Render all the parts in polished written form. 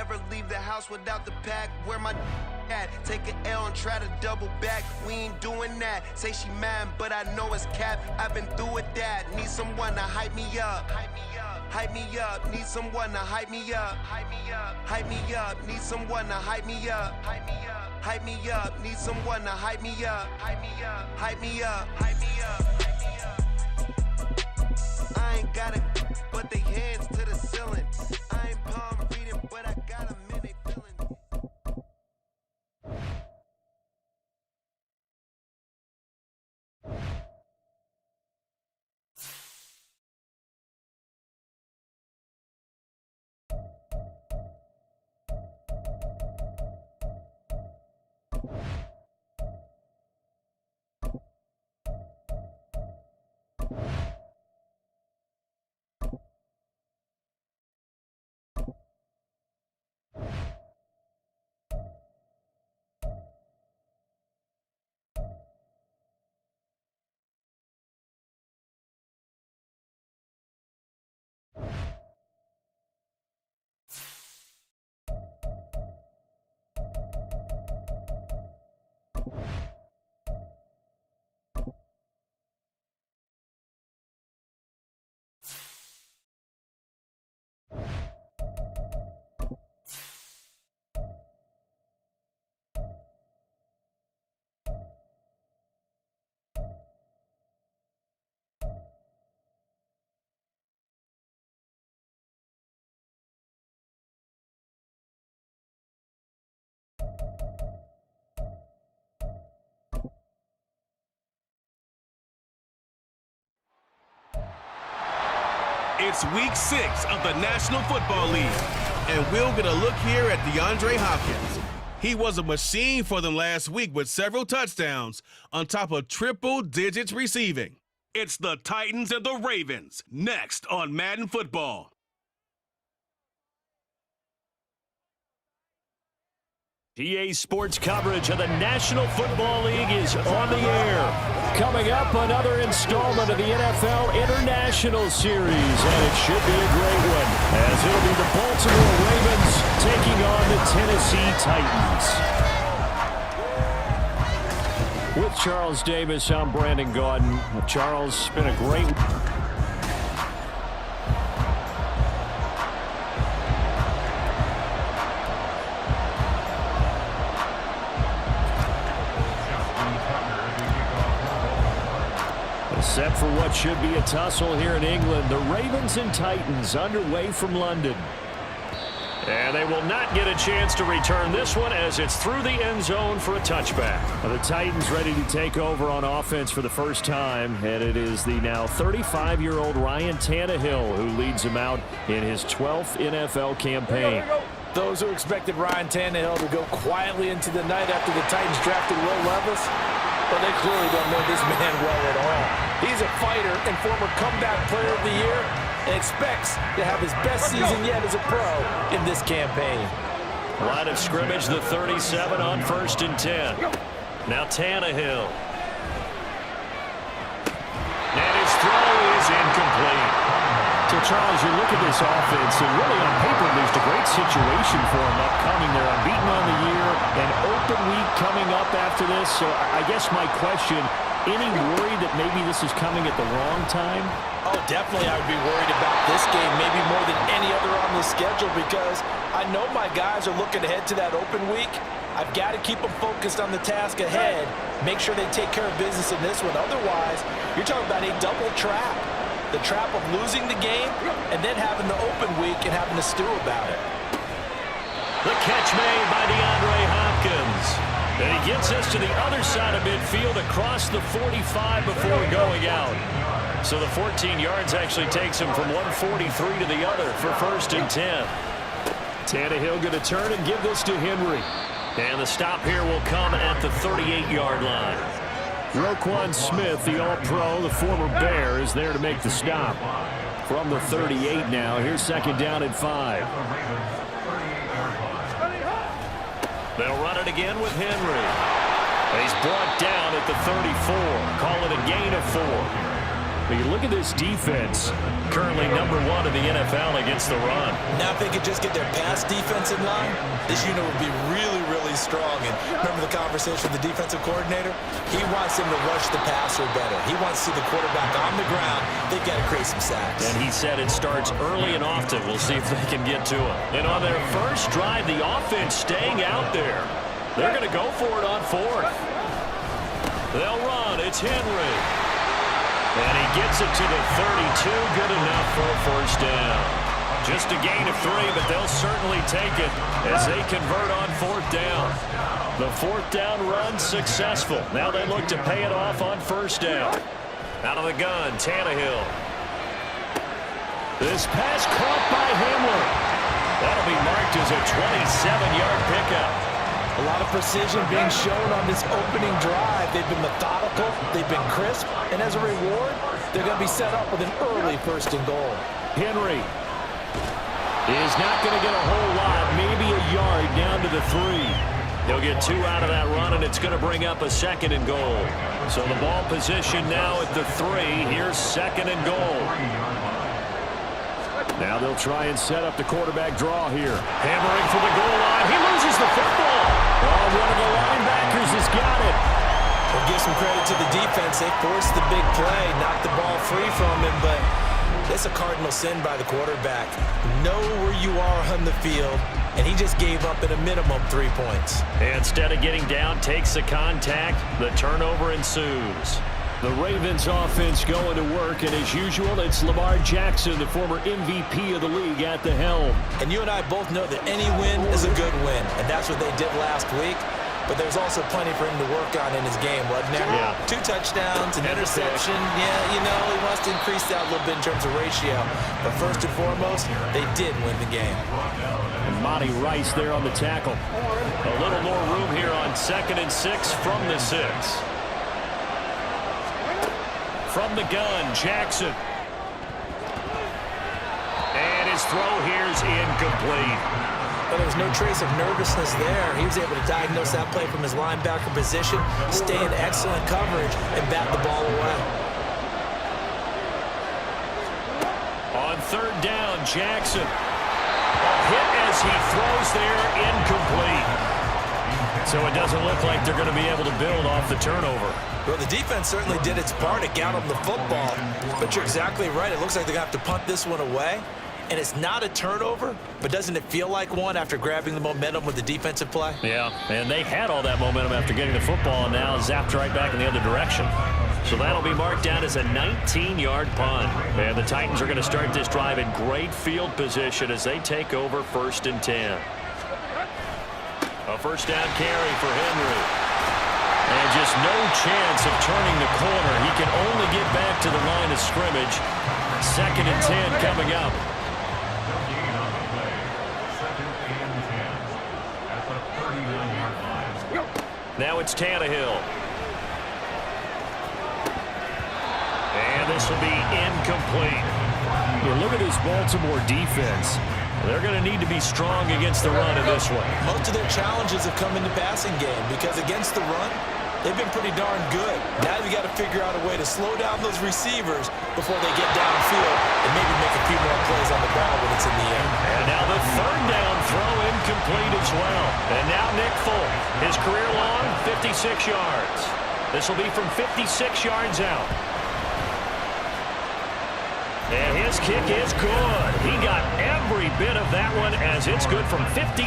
never leave the house without the pack. Where my at? Take an L and try to double back. We ain't doing that. Say she mad, but I know it's cap. I've been through with that. Need someone to hype me up. Hype me up. Hype me up. Need someone to hype me up. Hype me up. Hype me up. Need someone to hype me up. Hype me up. Hype me up. Need someone to hype me up. Hype me up. Hype me up. Hype me up. I ain't got it, but they hands to the ceiling. I ain't palm reading, but I got them in they feeling. It's week 6 of the National Football League, and we'll get a look here at DeAndre Hopkins. He was a machine for them last week with several touchdowns on top of triple digits receiving. It's the Titans and the Ravens next on Madden Football. PA Sports coverage of the National Football League is on the air. Coming up, another installment of the NFL International Series, and it should be a great one, as it'll be the Baltimore Ravens taking on the Tennessee Titans. With Charles Davis, I'm Brandon Gaudin. Charles, it's been a great set for what should be a tussle here in England. The Ravens and Titans underway from London. And they will not get a chance to return this one as it's through the end zone for a touchback. The Titans ready to take over on offense for the first time, and it is the now 35-year-old Ryan Tannehill who leads them out in his 12th NFL campaign. Those who expected Ryan Tannehill to go quietly into the night after the Titans drafted Will Levis, but they clearly don't know this man well at all. He's a fighter and former comeback player of the year and expects to have his best season yet as a pro in this campaign. Line of scrimmage, the 37 on 1st and 10. Now Tannehill. And his throw is incomplete. So, Charles, you look at this offense, and really on paper, there's a great situation for them upcoming. They're unbeaten on the year, an open week coming up after this. So, I guess my question, any worry that maybe this is coming at the wrong time? Oh, definitely I would be worried about this game, maybe more than any other on the schedule, because I know my guys are looking ahead to that open week. I've got to keep them focused on the task ahead, make sure they take care of business in this one. Otherwise, you're talking about a double trap. The trap of losing the game and then having the open week and having to stew about it. The catch made by DeAndre Hopkins. And he gets us to the other side of midfield across the 45 before going out. So the 14 yards actually takes him from 143 to the other for 1st and 10. Tannehill going to turn and give this to Henry. And the stop here will come at the 38-yard line. Roquan Smith, the All-Pro, the former Bear, is there to make the stop. From the 38 now, here's 2nd down and 5. They'll run it again with Henry. He's brought down at the 34. Call it a gain of 4. But you look at this defense, currently #1 in the NFL against the run. Now if they could just get their pass defense in line, this unit would be really, really strong. And remember the conversation with the defensive coordinator? He wants them to rush the passer better. He wants to see the quarterback on the ground. They've got to create some sacks. And he said it starts early and often. We'll see if they can get to him. And on their first drive, the offense staying out there. They're going to go for it on 4th. They'll run. It's Henry. And he gets it to the 32. Good enough for a first down. Just a gain of 3, but they'll certainly take it as they convert on 4th down. The 4th down run successful. Now they look to pay it off on 1st down. Out of the gun, Tannehill. This pass caught by Hamler. That'll be marked as a 27-yard pickup. A lot of precision being shown on this opening drive. They've been methodical. They've been crisp. And as a reward, they're going to be set up with an early 1st and goal. Henry is not going to get a whole lot, maybe a yard down to the 3. He'll get 2 out of that run, and it's going to bring up a 2nd and goal. So the ball position now at the 3. Here's 2nd and goal. Now they'll try and set up the quarterback draw here. Hammering for the goal line. He loses the football. Oh, one of the linebackers has got it. We'll give some credit to the defense. They forced the big play, knocked the ball free from him, but it's a cardinal sin by the quarterback. Know where you are on the field, and he just gave up at a minimum 3 points. Instead of getting down, takes the contact. The turnover ensues. The Ravens offense going to work, and as usual, it's Lamar Jackson, the former MVP of the league, at the helm. And you and I both know that any win is a good win, and that's what they did last week. But there's also plenty for him to work on in his game, wasn't there? Yeah. 2 touchdowns, an interception. Yeah, you know, he wants to increase that a little bit in terms of ratio. But first and foremost, they did win the game. And Monty Rice there on the tackle. A little more room here on 2nd and 6 from the 6. From the gun, Jackson. And his throw here's incomplete. But there was no trace of nervousness there. He was able to diagnose that play from his linebacker position, stay in excellent coverage, and bat the ball away. On 3rd down, Jackson. A hit as he throws there, incomplete. So it doesn't look like they're going to be able to build off the turnover. Well, the defense certainly did its part to get them the football. But you're exactly right. It looks like they're going to have to punt this one away. And it's not a turnover, but doesn't it feel like one after grabbing the momentum with the defensive play? Yeah, and they had all that momentum after getting the football, and now zapped right back in the other direction. So that'll be marked down as a 19-yard punt. And the Titans are going to start this drive in great field position as they take over 1st and 10. A 1st down carry for Henry. And just no chance of turning the corner. He can only get back to the line of scrimmage. 2nd and 10 coming up. Now it's Tannehill. And this will be incomplete. Well, look at this Baltimore defense. They're going to need to be strong against the run in this one. Most of their challenges have come in the passing game because against the run, they've been pretty darn good. Now you got to figure out a way to slow down those receivers before they get downfield and maybe make a few more plays on the ball when it's in the air. And now the 3rd down throw incomplete as well. And now Nick Folk, his career long, 56 yards. This will be from 56 yards out. And his kick is good. He got every bit of that one as it's good from 56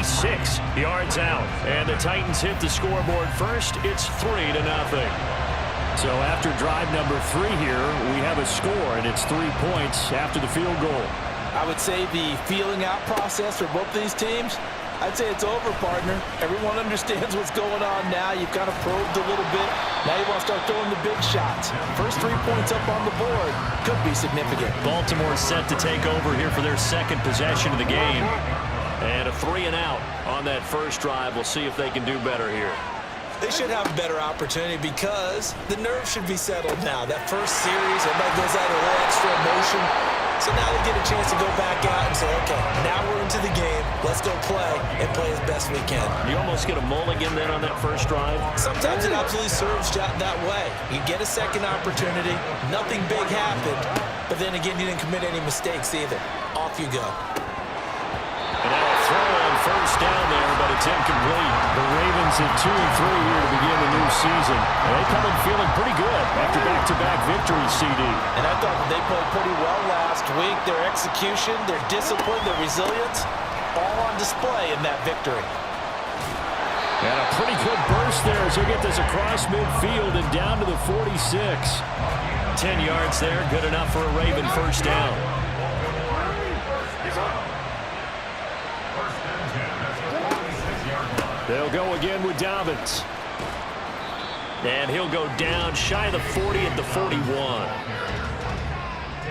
yards out. And the Titans hit the scoreboard first. It's 3-0. So after drive number 3 here, we have a score, and it's 3 points after the field goal. I would say the feeling out process for both these teams, I'd say it's over, partner. Everyone understands what's going on now. You've kind of probed a little bit. Now you want to start throwing the big shots. First 3 points up on the board could be significant. Baltimore set to take over here for their 2nd possession of the game. And a 3-and-out on that first drive. We'll see if they can do better here. They should have a better opportunity because the nerves should be settled now. That first series, everybody goes out a little extra emotion. So now they get a chance to go back out and say, okay, now we're into the game. Let's go play and play as best we can. You almost get a mulligan then on that first drive. Sometimes it absolutely serves that way. You get a second opportunity. Nothing big happened. But then again, you didn't commit any mistakes either. Off you go. And now a throw on first down there, but it's incomplete. The Ravens at 2-3 here to begin the new season. And they come in feeling pretty good after back-to-back victories, CD. And I thought that they played pretty well last week. Their execution, their discipline, their resilience, all on display in that victory. And a pretty good burst there as they get this across midfield and down to the 46. 10 yards there, good enough for a Raven first down. They'll go again with Dobbins. And he'll go down shy of the 40 at the 41.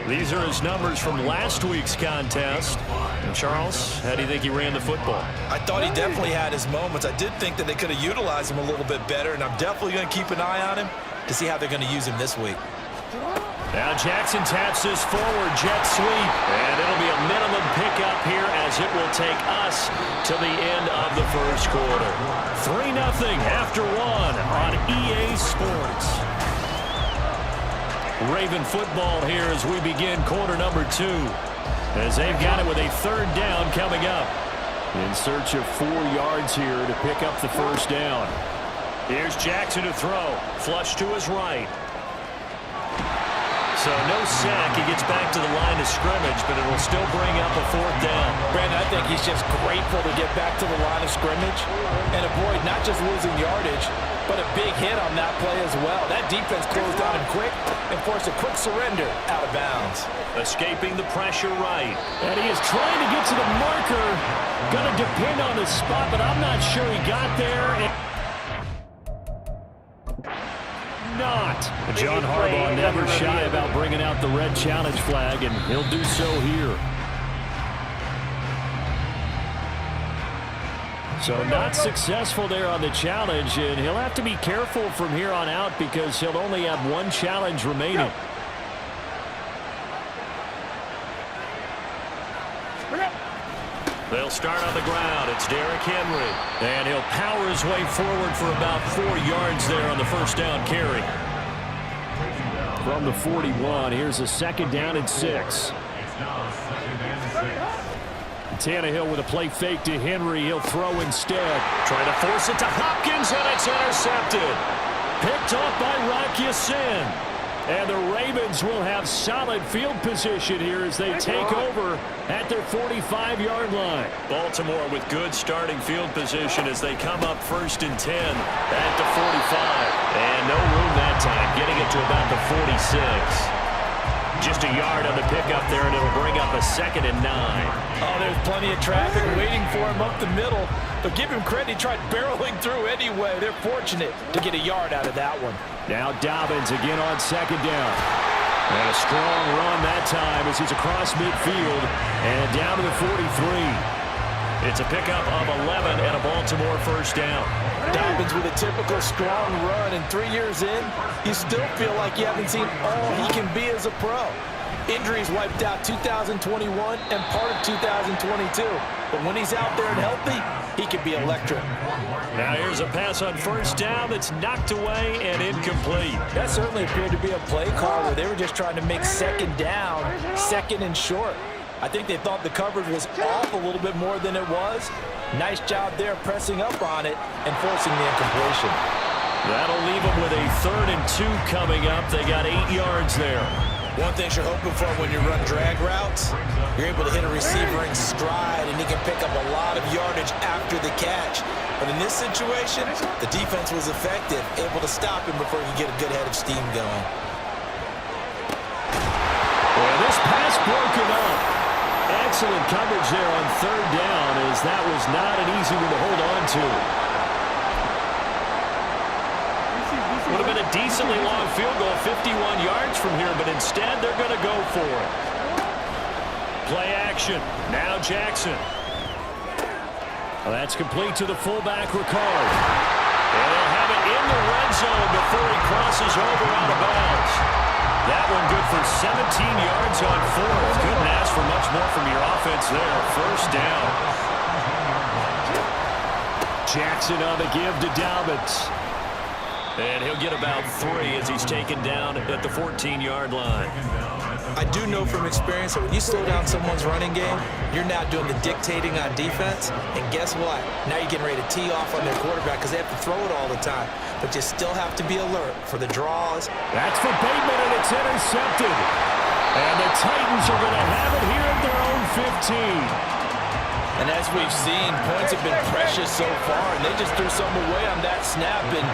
These are his numbers from last week's contest. And Charles, how do you think he ran the football? I thought he definitely had his moments. I did think that they could have utilized him a little bit better, and I'm definitely going to keep an eye on him to see how they're going to use him this week. Now Jackson taps this forward jet sweep, and it'll be a minimum pickup here as it will take us to the end of the first quarter. 3-0 after one on EA Sports. Raven football here as we begin quarter number 2, as they've got it with a third down coming up. In search of 4 yards here to pick up the first down. Here's Jackson to throw, flush to his right. So no sack. He gets back to the line of scrimmage, but it'll still bring up a fourth down. Brandon, I think he's just grateful to get back to the line of scrimmage and avoid not just losing yardage, but a big hit on that play as well. That defense closed on him quick and forced a quick surrender out of bounds. Escaping the pressure right. And he is trying to get to the marker. Going to depend on the spot, but I'm not sure he got there. Not. John Harbaugh never shy about bringing out the red challenge flag, and he'll do so here. So not successful there on the challenge, and he'll have to be careful from here on out because he'll only have one challenge remaining. They'll start on the ground. It's Derrick Henry. And he'll power his way forward for about 4 yards there on the first down carry. From the 41, here's a second down and 6. Tannehill with a play fake to Henry. He'll throw instead. Trying to force it to Hopkins, and it's intercepted. Picked off by Rock Ya-Sin. And the Ravens will have solid field position here as they take over at their 45-yard line. Baltimore with good starting field position as they come up 1st and 10 at the 45. And no room that time, getting it to about the 46. Just a yard on the pickup there, and it'll bring up a 2nd and 9. Oh, there's plenty of traffic waiting for him up the middle. But give him credit, he tried barreling through anyway. They're fortunate to get a yard out of that one. Now Dobbins again on 2nd down. And a strong run that time as he's across midfield and down to the 43. It's a pickup of 11 and a Baltimore first down. Dobbins with a typical strong run, and 3 years in, you still feel like you haven't seen all he can be as a pro. Injuries wiped out 2021 and part of 2022. But when he's out there and healthy, he can be electric. Now here's a pass on first down that's knocked away and incomplete. That certainly appeared to be a play call where they were just trying to make 2nd down, 2nd and short. I think they thought the coverage was off a little bit more than it was. Nice job there pressing up on it and forcing the incompletion. That'll leave them with a 3rd and 2 coming up. They got 8 yards there. One thing you're hoping for when you run drag routes, you're able to hit a receiver in stride, and he can pick up a lot of yardage after the catch. But in this situation, the defense was effective, able to stop him before he could get a good head of steam going. Well, this pass broken up. Excellent coverage there on 3rd down, as that was not an easy one to hold on to. Would have been a decently long field goal, 51 yards from here, but instead they're going to go for it. Play action. Now Jackson. Well, that's complete to the fullback, Ricard. And they'll have it in the red zone before he crosses over out of bounds. That one good for 17 yards on fourth. Couldn't ask for much more from your offense there. First down. Jackson on the give to Dobbins. And he'll get about 3 as he's taken down at the 14-yard line. I do know from experience that when you slow down someone's running game, you're now doing the dictating on defense. And guess what? Now you're getting ready to tee off on their quarterback because they have to throw it all the time. But you still have to be alert for the draws. That's for Bateman, and it's intercepted. And the Titans are going to have it here at their own 15. And as we've seen, points have been precious so far, and they just threw some away on that snap. And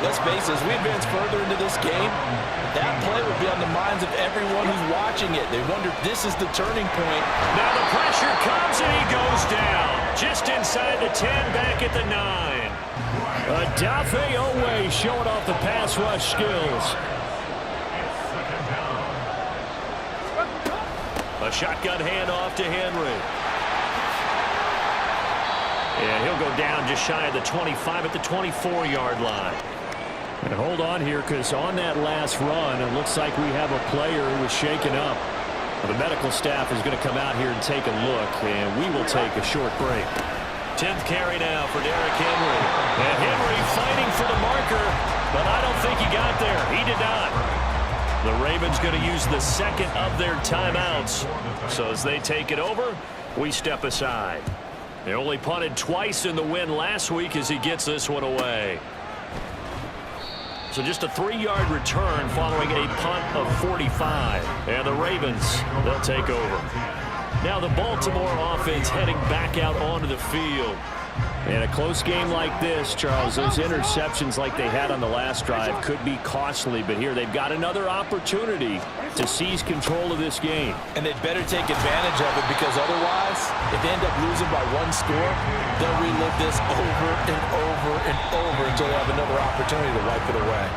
let's face it, as we advance further into this game, that play will be on the minds of everyone who's watching it. They wonder if this is the turning point. Now the pressure comes, and he goes down. Just inside the 10, back at the 9. Adafe Owe showing off the pass rush skills. A shotgun handoff to Henry. And he'll go down just shy of the 25 at the 24-yard line. And hold on here, because on that last run, it looks like we have a player who was shaken up. The medical staff is going to come out here and take a look, and we will take a short break. 10th carry now for Derrick Henry. And Henry fighting for the marker, but I don't think he got there. He did not. The Ravens going to use the second of their timeouts. So as they take it over, we step aside. They only punted twice in the win last week as he gets this one away. So just a 3-yard return following a punt of 45. And the Ravens, they'll take over. Now the Baltimore offense heading back out onto the field. In a close game like this, Charles, those interceptions like they had on the last drive could be costly. But here they've got another opportunity to seize control of this game. And they'd better take advantage of it, because otherwise, if they end up losing by 1 score, they'll relive this over and over and over until they have another opportunity to wipe it away.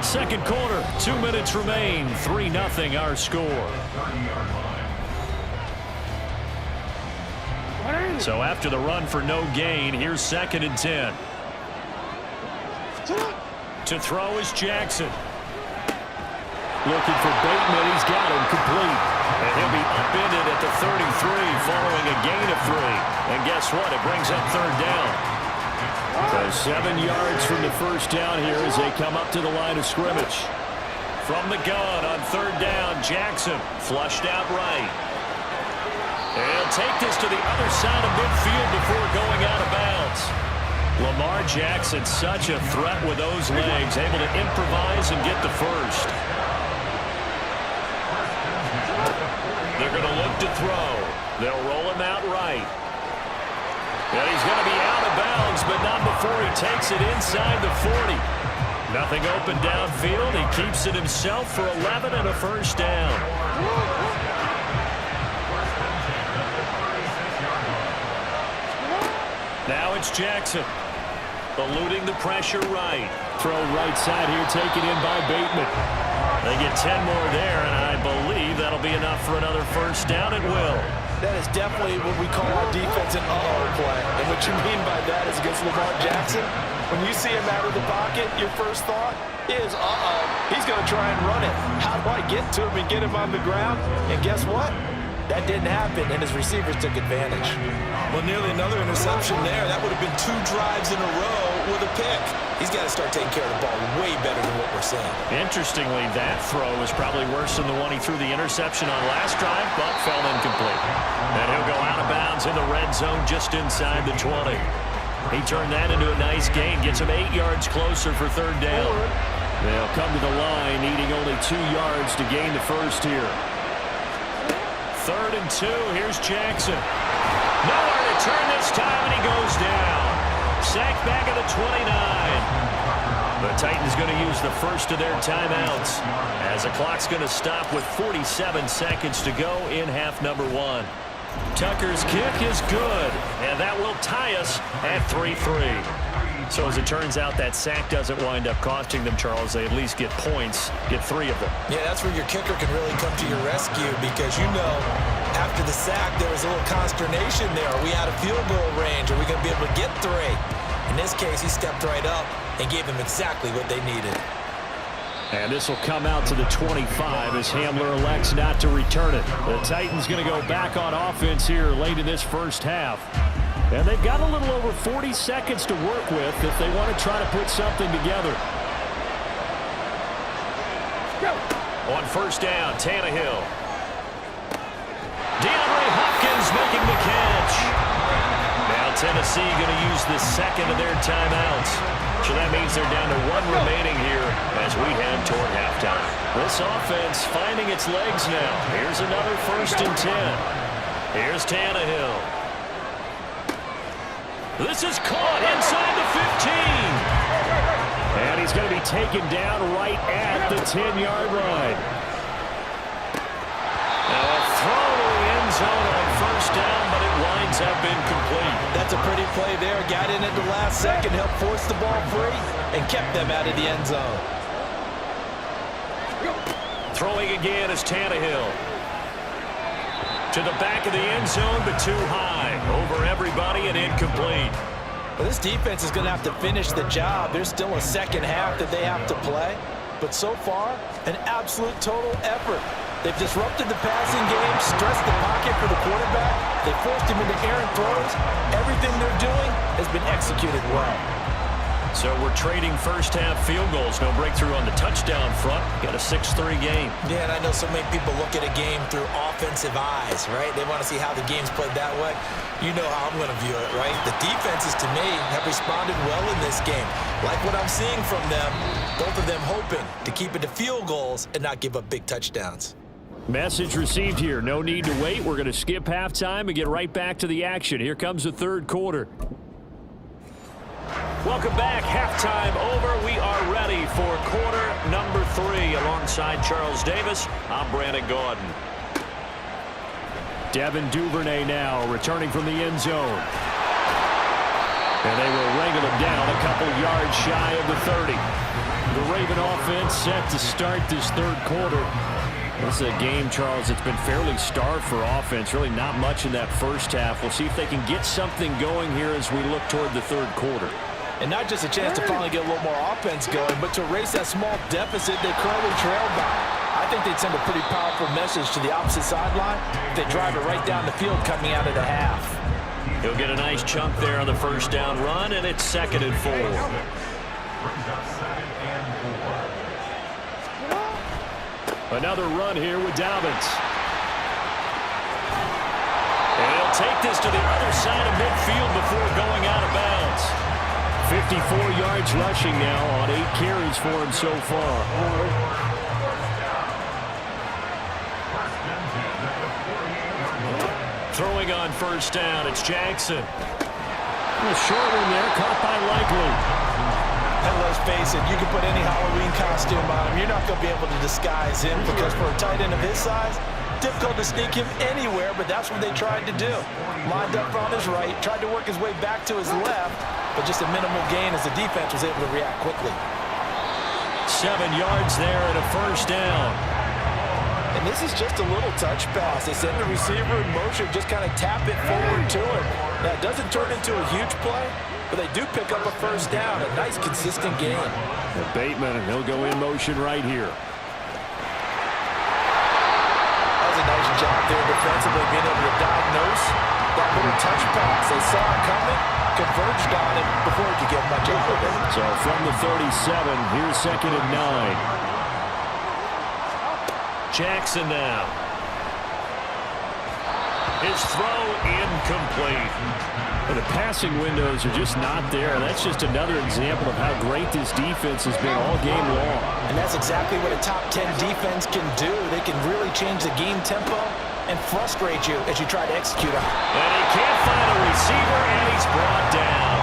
Second quarter, 2 minutes remain, 3-0 our score. So after the run for no gain, here's 2nd and 10. To throw is Jackson. Looking for Bateman. He's got him complete. And he'll be upended at the 33 following a gain of 3. And guess what? It brings up 3rd down. So 7 yards from the first down here as they come up to the line of scrimmage. From the gun on 3rd down, Jackson flushed out right. And he'll take this to the other side of midfield before going out of bounds. Lamar Jackson, such a threat with those legs, able to improvise and get the first. They're going to look to throw. They'll roll him out right. And he's going to be out of bounds, but not before he takes it inside the 40. Nothing open downfield. He keeps it himself for 11 and a first down. Now it's Jackson. Eluding the pressure right. Throw right side here, taken in by Bateman. They get 10 more there, and I believe that'll be enough for another first down at will. That is definitely what we call our defense an uh-oh play. And what you mean by that is against Lamar Jackson, when you see him out of the pocket, your first thought is, uh-oh, he's going to try and run it. How do I get to him and get him on the ground? And guess what? That didn't happen, and his receivers took advantage. Well, nearly another interception there. That would have been 2 drives in a row with a pick. He's got to start taking care of the ball way better than what we're seeing. Interestingly, that throw was probably worse than the one he threw the interception on last drive, but fell incomplete. And he'll go out of bounds in the red zone just inside the 20. He turned that into a nice gain, gets him 8 yards closer for 3rd down. They'll come to the line, needing only 2 yards to gain the first here. 3rd and 2, here's Jackson. Nowhere to turn this time, and he goes down. Sacked back at the 29. The Titans going to use the first of their timeouts as the clock's going to stop with 47 seconds to go in half number 1. Tucker's kick is good, and that will tie us at 3-3. So as it turns out, that sack doesn't wind up costing them, Charles. They at least get points, get 3 of them. Yeah, that's where your kicker can really come to your rescue, because you know after the sack there was a little consternation there. Are we out of field goal range? Are we going to be able to get 3? In this case, he stepped right up and gave them exactly what they needed. And this will come out to the 25 as Hamler elects not to return it. The Titans going to go back on offense here late in this first half. And they've got a little over 40 seconds to work with if they want to try to put something together. On first down, Tannehill. DeAndre Hopkins making the catch. Now Tennessee going to use the second of their timeouts. So that means they're down to one remaining here as we head toward halftime. This offense finding its legs now. Here's another 1st and 10. Here's Tannehill. This is caught inside the 15. And he's going to be taken down right at the 10-yard line. Now a throw to the end zone on first down, but it winds up incomplete. That's a pretty play there. Got in at the last second, helped force the ball free, and kept them out of the end zone. Throwing again is Tannehill. To the back of the end zone, but too high. Over everybody and incomplete. Well, this defense is going to have to finish the job. There's still a second half that they have to play. But so far, an absolute total effort. They've disrupted the passing game, stressed the pocket for the quarterback. They forced him into errant throws. Everything they're doing has been executed well. So we're trading first half field goals. No breakthrough on the touchdown front. Got a 6-3 game. Yeah, and I know so many people look at a game through offensive eyes, right? They want to see how the game's played that way. You know how I'm going to view it, right? The defenses, to me, have responded well in this game. Like what I'm seeing from them, both of them hoping to keep it to field goals and not give up big touchdowns. Message received here. No need to wait. We're going to skip halftime and get right back to the action. Here comes the third quarter. Welcome back. Halftime over. We are ready for quarter number 3. Alongside Charles Davis, I'm Brandon Gordon. Devin Duvernay now returning from the end zone. And they will wrangle him down a couple yards shy of the 30. The Raven offense set to start this third quarter. This is a game, Charles, that's been fairly starved for offense. Really not much in that first half. We'll see if they can get something going here as we look toward the third quarter. And not just a chance to finally get a little more offense going, but to erase that small deficit they currently trailed by. I think they'd send a pretty powerful message to the opposite sideline if they drive it right down the field coming out of the half. He'll get a nice chunk there on the first down run, and it's 2nd and 4. Another run here with Dobbins. And he'll take this to the other side of midfield before going out of bounds. 54 yards rushing now on 8 carries for him so far. Throwing on first down, it's Jackson. A short one there, caught by Likely. And let's face it, you can put any Halloween costume on him. You're not going to be able to disguise him because for a tight end of his size, difficult to sneak him anywhere, but that's what they tried to do. Lined up on his right, tried to work his way back to his left, but just a minimal gain as the defense was able to react quickly. 7 yards there and a first down. And this is just a little touch pass. They send the receiver in motion, just kind of tap it forward to him. Now, it doesn't turn into a huge play, but they do pick up a first down, a nice, consistent gain. And Bateman, and he'll go in motion right here. That was a nice job there defensively, being able to diagnose that little touch pass. They saw it coming, converged on it before he could get much out of it. So from the 37, here's 2nd and 9. Jackson now. His throw incomplete. The passing windows are just not there. That's just another example of how great this defense has been all game long. And that's exactly what a top 10 defense can do. They can really change the game tempo and frustrate you as you try to execute on it. And he can't find a receiver, and he's brought down.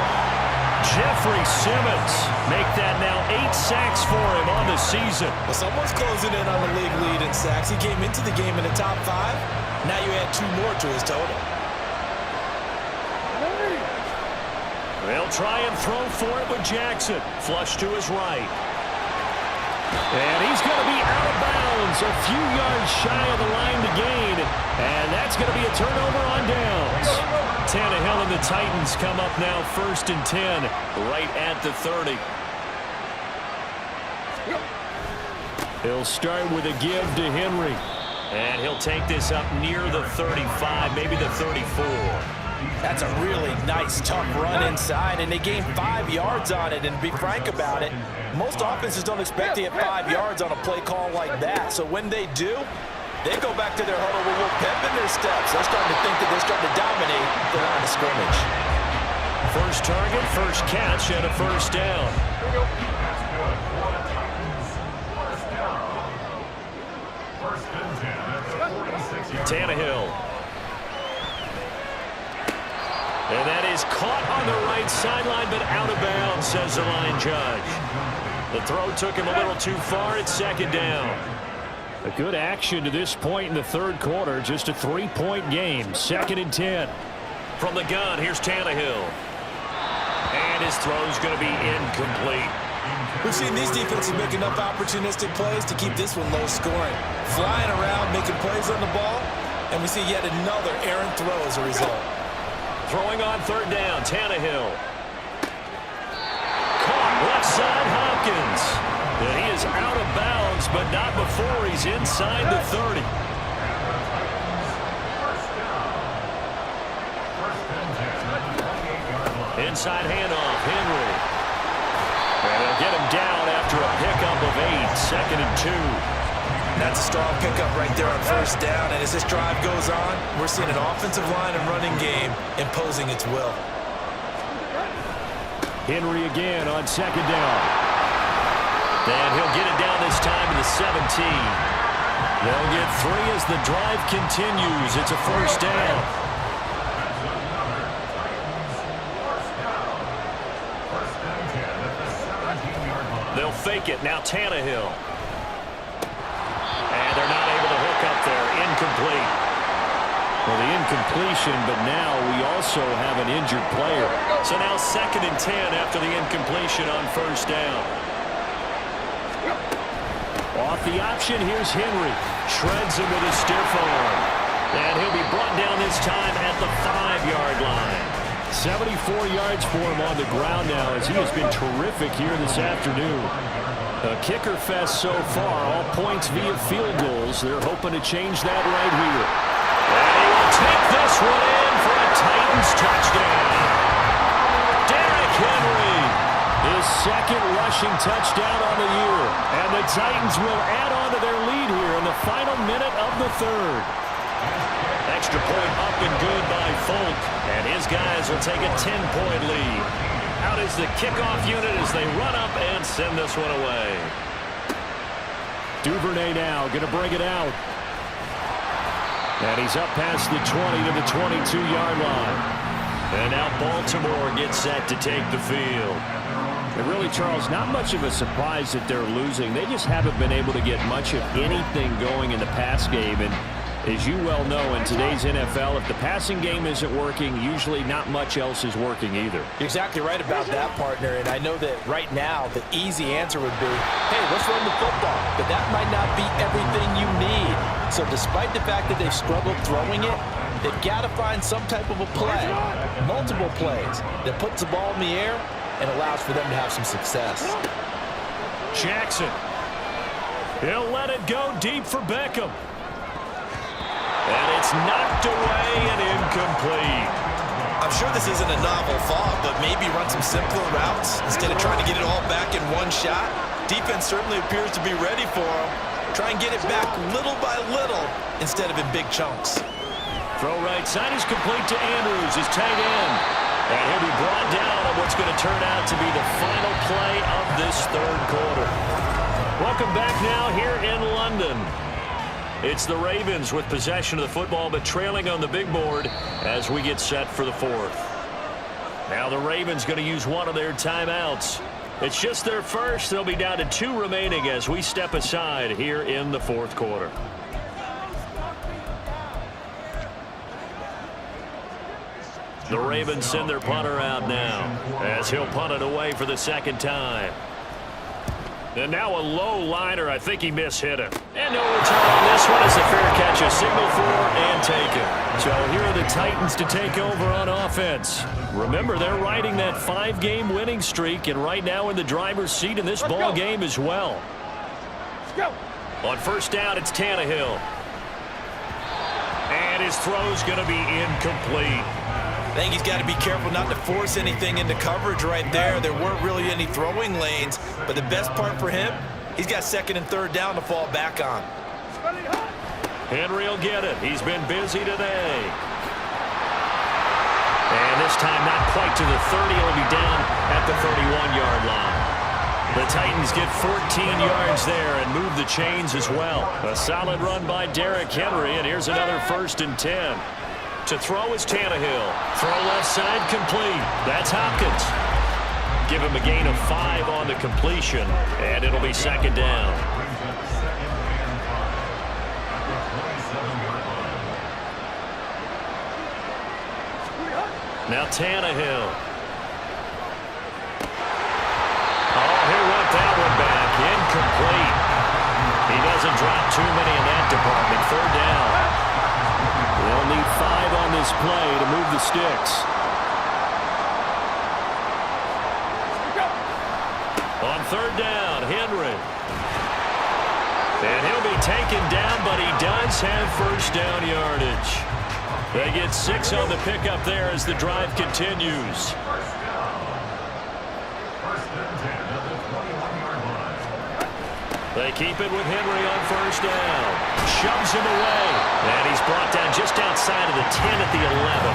Jeffrey Simmons make that now 8 sacks for him on the season. Well, someone's closing in on the league lead in sacks. He came into the game in the top 5. Now you add 2 more to his total. They'll try and throw for it with Jackson. Flush to his right. And he's going to be out of bounds. A few yards shy of the line to gain. And that's going to be a turnover on downs. Tannehill and the Titans come up now 1st and 10, right at the 30. He'll start with a give to Henry. And he'll take this up near the 35, maybe the 34. That's a really nice, tough run inside, and they gained 5 yards on it. And to be frank about it, most offenses don't expect to get 5 yards on a play call like that. So when they do, they go back to their huddle with a little pep in their steps. They're starting to think that they're starting to dominate the line of scrimmage. First target, first catch, and a first down. Tannehill. And that is caught on the right sideline, but out of bounds, says the line judge. The throw took him a little too far. It's second down. A good action to this point in the third quarter. Just a 3-point game. 2nd and 10. From the gun, here's Tannehill. And his throw's going to be incomplete. We've seen these defenses make enough opportunistic plays to keep this one low scoring. Flying around, making plays on the ball, and we see yet another errant throw as a result. Throwing on third down, Tannehill. Caught left side, Hopkins. And he is out of bounds, but not before he's inside the 30. Inside handoff, Henry. And they'll get him down after a pickup of 8, 2nd and 2. That's a strong pickup right there on first down, and as this drive goes on, we're seeing an offensive line and running game imposing its will. Henry again on 2nd down. And he'll get it down this time to the 17. They'll get 3 as the drive continues. It's a first down. They'll fake it. Now Tannehill. And they're not able to hook up there. Incomplete. Well, the incompletion, but now we also have an injured player. So now 2nd and 10 after the incompletion on first down. Off the option, here's Henry. Shreds him with a stiff arm. And he'll be brought down this time at the 5-yard line. 74 yards for him on the ground now as he has been terrific here this afternoon. A kicker fest so far, all points via field goals. They're hoping to change that right here. And he will take this one in for a Titans touchdown. Derrick Henry, his 2nd rushing touchdown on the year. And the Titans will add on to their lead here in the final minute of the 3rd. Extra point up and good by Folk, and his guys will take a 10-point lead. Out is the kickoff unit as they run up and send this one away. Duvernay now going to bring it out. And he's up past the 20 to the 22-yard line. And now Baltimore gets set to take the field. And really, Charles, not much of a surprise that they're losing. They just haven't been able to get much of anything going in the pass game. And as you well know, in today's NFL, if the passing game isn't working, usually not much else is working either. You're exactly right about that, partner. And I know that right now the easy answer would be, hey, let's run the football. But that might not be everything you need. So despite the fact that they've struggled throwing it, they've got to find some type of a play, multiple plays, that puts the ball in the air and allows for them to have some success. Jackson. He'll let it go deep for Beckham. And it's knocked away and incomplete. I'm sure this isn't a novel thought, but maybe run some simpler routes instead of trying to get it all back in one shot. Defense certainly appears to be ready for him. Try and get it back little by little instead of in big chunks. Throw right side is complete to Andrews, his tight end. And he'll be brought down on what's going to turn out to be the final play of this 3rd quarter. Welcome back now here in London. It's the Ravens with possession of the football, but trailing on the big board as we get set for the 4th. Now the Ravens going to use one of their timeouts. It's just their first. They'll be down to 2 remaining as we step aside here in the 4th quarter. The Ravens send their punter out now as he'll punt it away for the 2nd time. And now a low liner. I think he mishit it. And no return on this one as the fair catch is signaled for and taken. So here are the Titans to take over on offense. Remember, they're riding that 5-game winning streak and right now in the driver's seat in this ball game as well. Let's go. On first down, it's Tannehill. And his throw's going to be incomplete. I think he's got to be careful not to force anything into coverage right there. There weren't really any throwing lanes, but the best part for him, he's got second and third down to fall back on. Henry will get it. He's been busy today. And this time not quite to the 30. He'll be down at the 31-yard line. The Titans get 14 yards there and move the chains as well. A solid run by Derrick Henry, and here's another 1st and 10. To throw is Tannehill. Throw left side complete. That's Hopkins. Give him a gain of 5 on the completion, and it'll be 2nd down. Now Tannehill. Oh, he went that one back. Incomplete. He doesn't drop too many in that department. 3rd down. They'll need 5 on this play to move the sticks. On 3rd down, Henry. And he'll be taken down, but he does have 1st down yardage. They get 6 on the pickup there as the drive continues. They keep it with Henry on 1st down. Shoves him away. And he's brought down just outside of the 10 at the 11.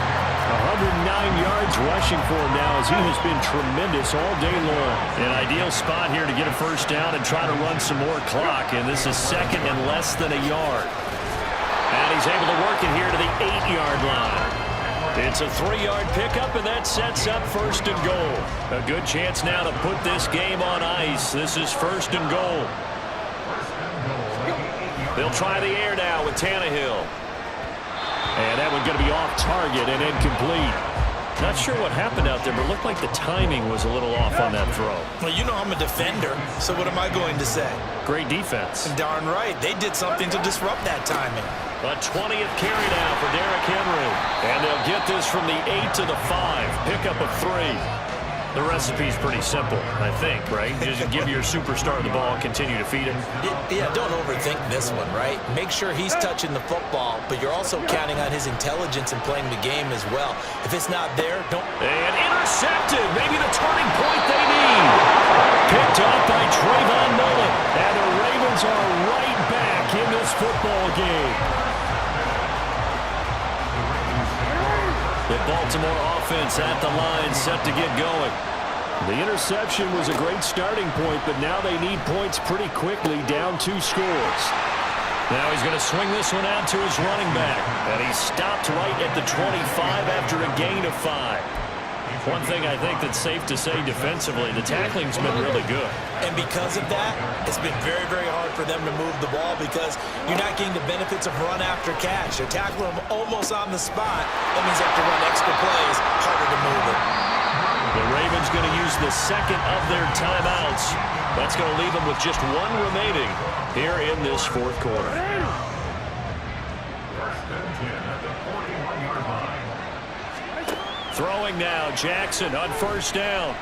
109 yards rushing for him now as he has been tremendous all day long. An ideal spot here to get a 1st down and try to run some more clock. And this is 2nd and less than a yard. And he's able to work it here to the 8-yard line. It's a 3-yard pickup, and that sets up 1st and goal. A good chance now to put this game on ice. This is 1st and goal. They'll try the air now with Tannehill. And that one's going to be off target and incomplete. Not sure what happened out there, but it looked like the timing was a little off on that throw. Well, you know I'm a defender, so what am I going to say? Great defense. Darn right. They did something to disrupt that timing. A 20th carry now for Derrick Henry. And they'll get this from the 8 to the 5. Pickup of 3. The recipe's pretty simple, I think, right? Just give your superstar the ball and continue to feed him. Yeah, don't overthink this one, right? Make sure he's touching the football, but you're also counting on his intelligence and playing the game as well. If it's not there, don't... And intercepted. Maybe the turning point they need. Picked up by Trayvon Mullen. And the Ravens are right back in this football game. The Baltimore offense at the line, set to get going. The interception was a great starting point, but now they need points pretty quickly, down 2 scores. Now he's going to swing this one out to his running back. And he stopped right at the 25 after a gain of 5. One thing I think that's safe to say defensively, the tackling's been really good. And because of that, it's been very, very hard for them to move the ball because you're not getting the benefits of run after catch. They're tackling them almost on the spot. That means they have to run extra plays, harder to move it. The Ravens going to use the 2nd of their timeouts. That's going to leave them with just 1 remaining here in this 4th quarter. Throwing now, Jackson on 1st down.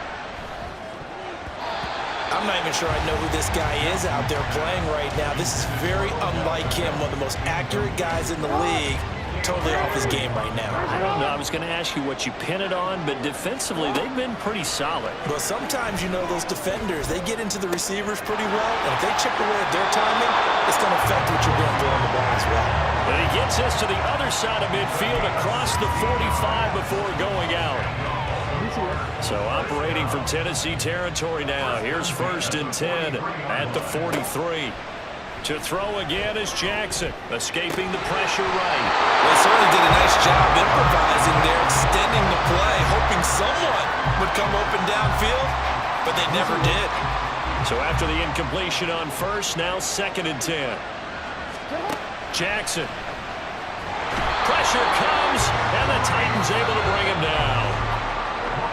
I'm not even sure I know who this guy is out there playing right now. This is very unlike him, one of the most accurate guys in the league. Totally off his game right now. I don't know. I was going to ask you what you pin it on, but defensively, they've been pretty solid. Well, sometimes, you know, those defenders, they get into the receivers pretty well, and if they chip away at their timing, it's going to affect what you're doing throwing the ball as well. But he gets us to the other side of midfield across the 45 before going out. So operating from Tennessee territory now. Here's 1st and 10 at the 43. To throw again is Jackson, escaping the pressure right. They certainly did a nice job improvising there, extending the play, hoping someone would come open downfield, but they never did. So after the incompletion on 1st, now 2nd and 10. Jackson. Pressure comes, and the Titans able to bring him down.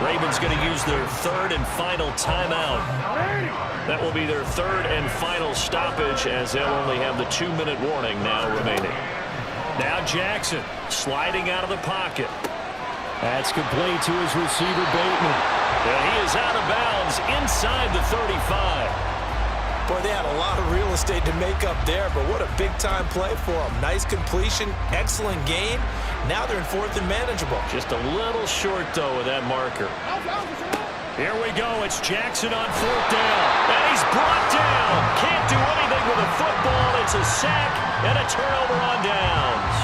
Ravens going to use their 3rd and final timeout. That will be their 3rd and final stoppage as they'll only have the 2-minute warning now remaining. Now Jackson sliding out of the pocket. That's complete to his receiver, Bateman. And he is out of bounds inside the 35. Boy, they had a lot of real estate to make up there, but what a big-time play for them. Nice completion, excellent gain. Now they're in fourth and manageable. Just a little short, though, with that marker. Here we go. It's Jackson on fourth down. And he's brought down. Can't do anything with a football. It's a sack and a turnover on downs.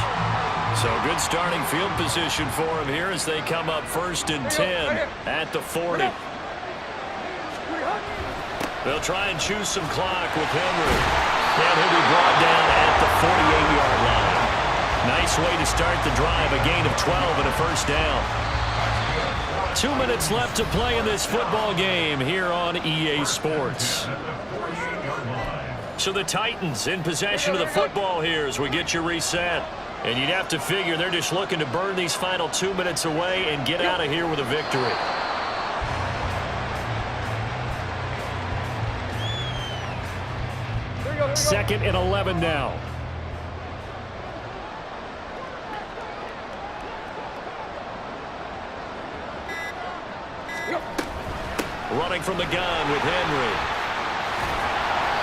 So good starting field position for him here as they come up 1st and 10 at the 40. They'll try and choose some clock with Henry. And he'll be brought down at the 48-yard line. Nice way to start the drive. A gain of 12 and a first down. 2 minutes left to play in this football game here on EA Sports. So the Titans in possession of the football here as we get you reset. And you'd have to figure they're just looking to burn these final 2 minutes away and get out of here with a victory. Second and 11 now. Running from the gun with Henry.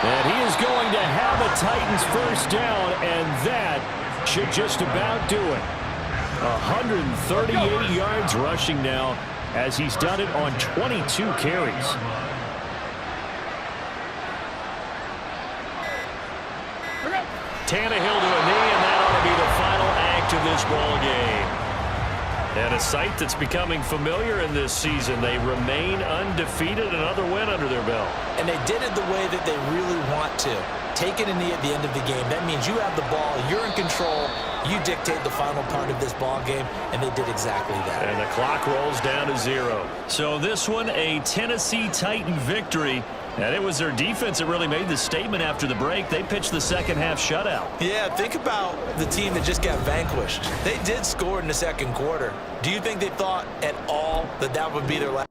And he is going to have a Titans first down, and that should just about do it. 138 yards rushing now as he's done it on 22 carries. Tannehill to a knee, and that ought to be the final act of this ball game. And a sight that's becoming familiar in this season. They remain undefeated, another win under their belt. And they did it the way that they really want to. Taking a knee at the end of the game. That means you have the ball, you're in control, you dictate the final part of this ball game, and they did exactly that. And the clock rolls down to 0. So this one, a Tennessee Titan victory. And it was their defense that really made the statement after the break. They pitched the second half shutout. Yeah, think about the team that just got vanquished. They did score in the second quarter. Do you think they thought at all that that would be their last?